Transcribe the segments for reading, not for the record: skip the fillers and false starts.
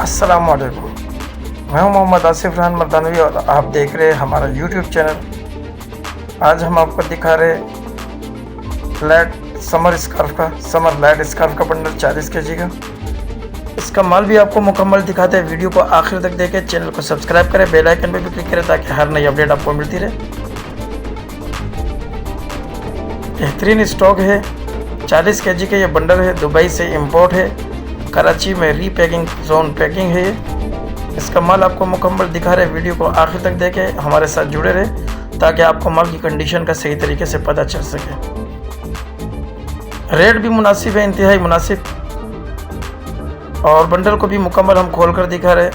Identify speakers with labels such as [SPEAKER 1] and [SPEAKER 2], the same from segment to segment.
[SPEAKER 1] अस्सलामुअलैकुम। मैं हूं मोहम्मद आसिफ रहमान मर्दानवी और आप देख रहे हैं हमारा यूट्यूब चैनल। आज हम आपको दिखा रहे लाइट समर लाइट स्कार्फ का बंडल 40 kg का। इसका माल भी आपको मुकम्मल दिखाते हैं। वीडियो को आखिर तक देखें, चैनल को सब्सक्राइब करें, बेल आइकन पर भी क्लिक करें ताकि हर नई अपडेट आपको मिलती रहे। बेहतरीन स्टॉक है। 40 kg का ये बंडल है। दुबई से इंपोर्ट है। कराची में रीपैकिंग जोन पैकिंग है ये। इसका माल आपको मुकम्मल दिखा रहे। वीडियो को आखिर तक देखें, हमारे साथ जुड़े रहे ताकि आपको माल की कंडीशन का सही तरीके से पता चल सके। रेट भी मुनासिब है, इंतहाई मुनासिब, और बंडल को भी मुकम्मल हम खोल कर दिखा रहे।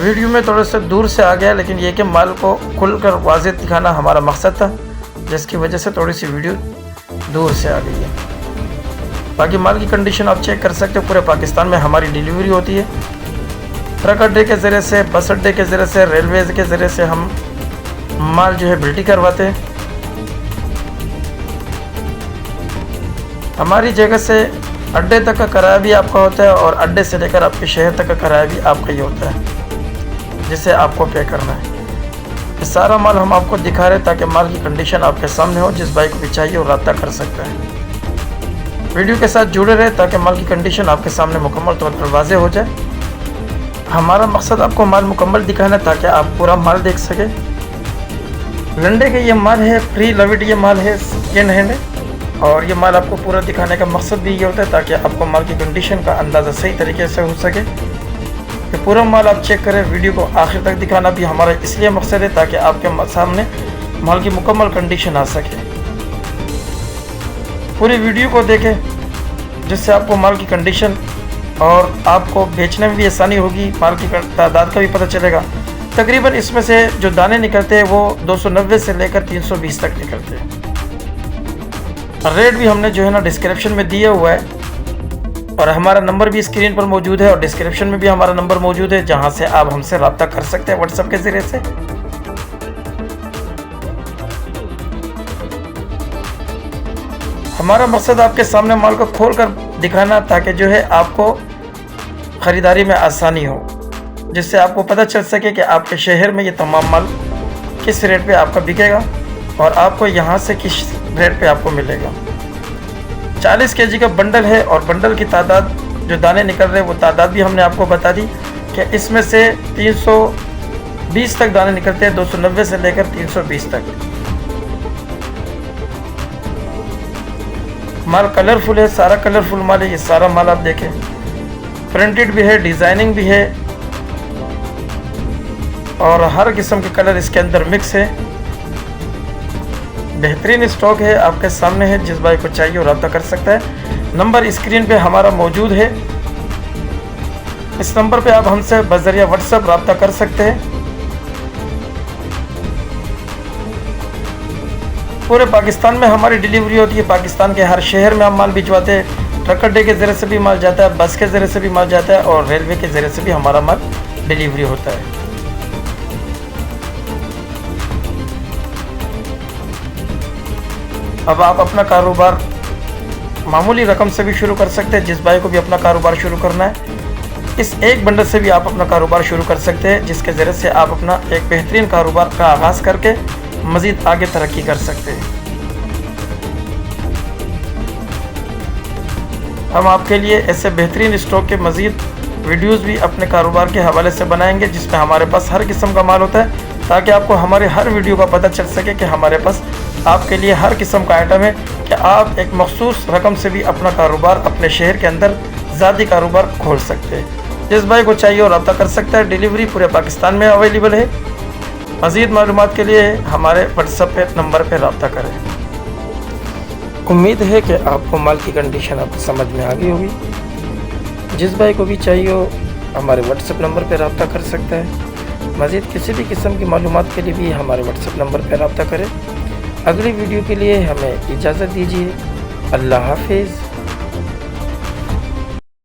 [SPEAKER 1] वीडियो में थोड़े से दूर से आ गया, लेकिन ये कि माल को खुलकर वाज़ेह दिखाना हमारा मकसद था, जिसकी वजह से थोड़ी सी वीडियो दूर से आ गई है। बाकी माल की कंडीशन आप चेक कर सकते हो। पूरे पाकिस्तान में हमारी डिलीवरी होती है। ट्रक अड्डे के ज़रिए से, बस अड्डे के ज़रिए से, रेलवे के ज़रिए से हम माल जो है बिल्टी करवाते हैं। हमारी जगह से अड्डे तक का किराया भी आपका होता है और अड्डे से लेकर आपके शहर तक का किराया भी आपका ही होता है, जिसे आपको पे करना है। ये सारा माल हम आपको दिखा रहे हैं ताकि माल की कंडीशन आपके सामने हो। जिस बाइक को भी चाहिए वो रब्ता कर सकता है। वीडियो के साथ जुड़े रहे ताकि माल की कंडीशन आपके सामने मुकम्मल तौर पर वाज़ेह हो जाए। हमारा मकसद आपको माल मुकम्मल दिखाना है ताकि आप पूरा माल देख सके। लंडे के ये माल है, प्री लविट ये माल है, सेकेंड हैंड है, और ये माल आपको पूरा दिखाने का मकसद भी ये होता है ताकि आपको माल की कंडीशन का अंदाज़ा सही तरीके से हो सके। ये पूरा माल आप चेक करें। वीडियो को आखिर तक दिखाना भी हमारा इसलिए मकसद है ताकि आपके सामने माल की मुकम्मल कंडीशन आ सके। पूरी वीडियो को देखें, जिससे आपको माल की कंडीशन और आपको बेचने में भी आसानी होगी। माल की तादाद का भी पता चलेगा। तकरीबन इसमें से जो दाने निकलते हैं वो 290 से लेकर 320 तक निकलते हैं। रेट भी हमने जो है ना डिस्क्रिप्शन में दिया हुआ है, और हमारा नंबर भी स्क्रीन पर मौजूद है और डिस्क्रिप्शन में भी हमारा नंबर मौजूद है, जहां से आप हमसे रब्ता कर सकते हैं व्हाट्सएप के ज़रिए से। हमारा मकसद आपके सामने माल को खोल कर दिखाना ताकि जो है आपको ख़रीदारी में आसानी हो, जिससे आपको पता चल सके कि आपके शहर में ये तमाम माल किस रेट पे आपका बिकेगा और आपको यहाँ से किस रेट पे आपको मिलेगा। 40 kg का बंडल है और बंडल की तादाद जो दाने निकल रहे हैं वो तादाद भी हमने आपको बता दी कि इसमें से 320 तक दाने निकलते हैं, 290 से लेकर 320 तक। माल कलरफुल है, सारा कलरफुल माल है। ये सारा माल आप देखें, प्रिंटेड भी है, डिज़ाइनिंग भी है, और हर किस्म के कलर इसके अंदर मिक्स है। बेहतरीन स्टॉक है, आपके सामने है। जिस भाई को चाहिए वो रब्ता कर सकता है। नंबर स्क्रीन पे हमारा मौजूद है। इस नंबर पे आप हमसे बज़रिया व्हाट्सएप रब्ता कर सकते हैं। पूरे पाकिस्तान में हमारी डिलीवरी होती है। पाकिस्तान के हर शहर में हम माल भिजवाते हैं। ट्रक अड्डे के ज़रिए से भी माल जाता है, बस के ज़रिए से भी माल जाता है, और रेलवे के ज़रिए से भी हमारा माल डिलीवरी होता है। अब आप अपना कारोबार मामूली रकम से भी शुरू कर सकते हैं। जिस भाई को भी अपना कारोबार शुरू करना है, इस एक बंडल से भी आप अपना कारोबार शुरू कर सकते हैं, जिसके ज़रिए से आप अपना एक बेहतरीन कारोबार का आगाज़ करके मज़ीद आगे तरक्की कर सकते हैं। हम आपके लिए ऐसे बेहतरीन स्टॉक के मज़ीद वीडियोस भी अपने कारोबार के हवाले से बनाएंगे, जिसमें हमारे पास हर किस्म का माल होता है, ताकि आपको हमारे हर वीडियो का पता चल सके कि हमारे पास आपके लिए हर किस्म का आइटम है कि आप एक मखसूस रकम से भी अपना कारोबार अपने शहर के अंदर ज़ाती कारोबार खोल सकते हैं। जिस भाई को चाहिए वो रब्ता कर सकता है। डिलीवरी पूरे पाकिस्तान में अवेलेबल है। मज़ीद मालूमात के लिए हमारे व्हाट्सएप पे नंबर पर रब्ता करें। उम्मीद है कि आपको माल की कंडीशन आपको समझ में आ गई होगी। जिस भाई को भी चाहिए हो हमारे व्हाट्सएप नंबर पर रब्ता कर सकता है। मज़ीद किसी भी किस्म की मालूमात के लिए भी हमारे व्हाट्सएप नंबर पर रब्ता करें। अगली वीडियो के लिए हमें इजाज़त दीजिए। अल्लाह हाफिज़।